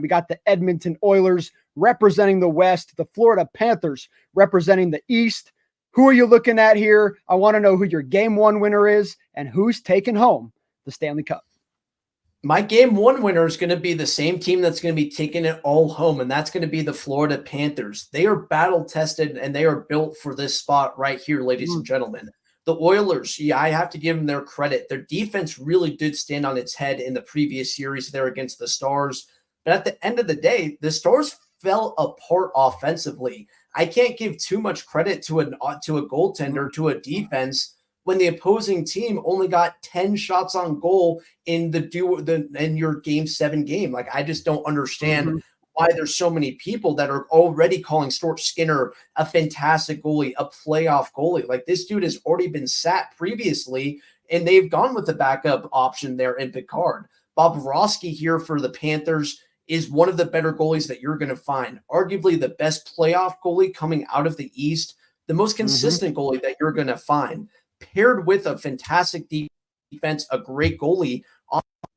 We got the Edmonton Oilers representing the West, the Florida Panthers representing the East. Who are you looking at here? I want to know who your game one winner is and who's taking home the Stanley Cup. My game one winner is going to be the same team that's going to be taking it all home, and that's going to be the Florida Panthers. They are battle tested and they are built for this spot right here, ladies and gentlemen. The Oilers, yeah, I have to give them their credit. Their defense really did stand on its head in the previous series there against the Stars. But at the end of the day, the Stars fell apart offensively. I can't give too much credit to a goaltender, to a defense, when the opposing team only got 10 shots on goal in your game 7 game. Like, I just don't understand why there's so many people that are already calling Stuart Skinner a fantastic goalie, a playoff goalie. Like, this dude has already been sat previously, and they've gone with the backup option there in Picard. Bobrovsky here for the Panthers is one of the better goalies that you're going to find. Arguably the best playoff goalie coming out of the East, the most consistent goalie that you're going to find, paired with a fantastic defense, a great goalie.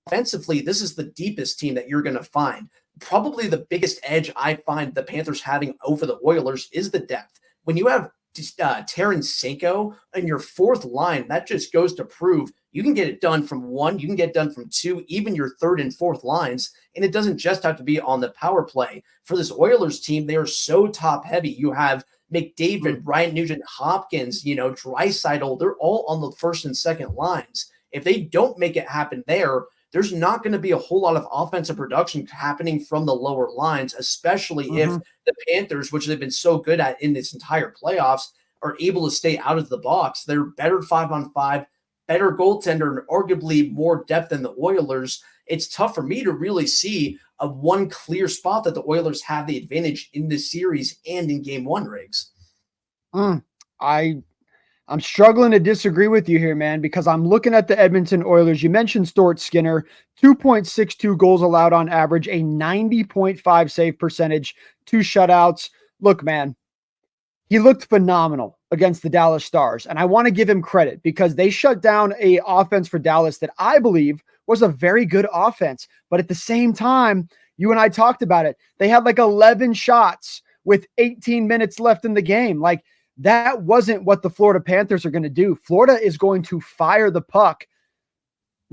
Offensively, this is the deepest team that you're going to find. Probably the biggest edge I find the Panthers having over the Oilers is the depth. When you have Tarasenko in your fourth line, that just goes to prove you can get it done from 1, you can get it done from 2, even your third and fourth lines, and it doesn't just have to be on the power play. For this Oilers team, they are so top heavy. You have McDavid, Ryan Nugent-Hopkins, Draisaitl, they're all on the first and second lines. If they don't make it happen there's not going to be a whole lot of offensive production happening from the lower lines, especially if the Panthers, which they've been so good at in this entire playoffs, are able to stay out of the box. They're better 5-on-5, better goaltender, and arguably more depth than the Oilers. It's tough for me to really see a one clear spot that the Oilers have the advantage in this series and in game 1, Riggs. I'm struggling to disagree with you here, man, because I'm looking at the Edmonton Oilers. You mentioned Stuart Skinner, 2.62 goals allowed on average, a 90.5 save percentage, 2 shutouts. Look, man, he looked phenomenal against the Dallas Stars, and I want to give him credit because they shut down a offense for Dallas that I believe was a very good offense. But at the same time, you and I talked about it. They had like 11 shots with 18 minutes left in the game. Like, that wasn't what the Florida Panthers are going to do. Florida is going to fire the puck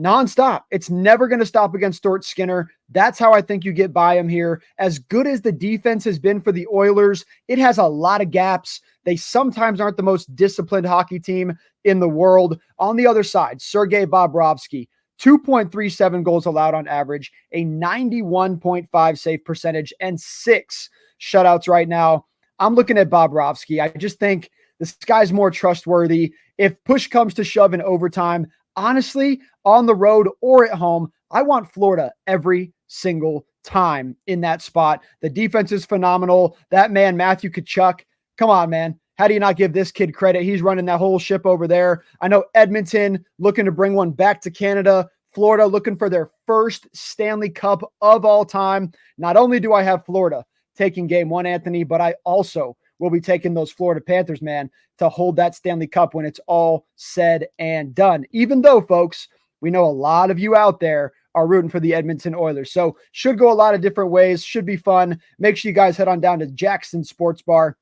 nonstop. It's never going to stop against Stuart Skinner. That's how I think you get by him here. As good as the defense has been for the Oilers, it has a lot of gaps. They sometimes aren't the most disciplined hockey team in the world. On the other side, Sergei Bobrovsky, 2.37 goals allowed on average, a 91.5 save percentage, and 6 shutouts right now. I'm looking at Bobrovsky. I just think this guy's more trustworthy. If push comes to shove in overtime, honestly, on the road or at home, I want Florida every single time in that spot. The defense is phenomenal. That man, Matthew Tkachuk, come on, man. How do you not give this kid credit? He's running that whole ship over there. I know Edmonton looking to bring one back to Canada. Florida looking for their first Stanley Cup of all time. Not only do I have Florida taking game 1, Anthony, but I also will be taking those Florida Panthers, man, to hold that Stanley Cup when it's all said and done. Even though, folks, we know a lot of you out there are rooting for the Edmonton Oilers. So should go a lot of different ways, should be fun. Make sure you guys head on down to Jackson Sports Bar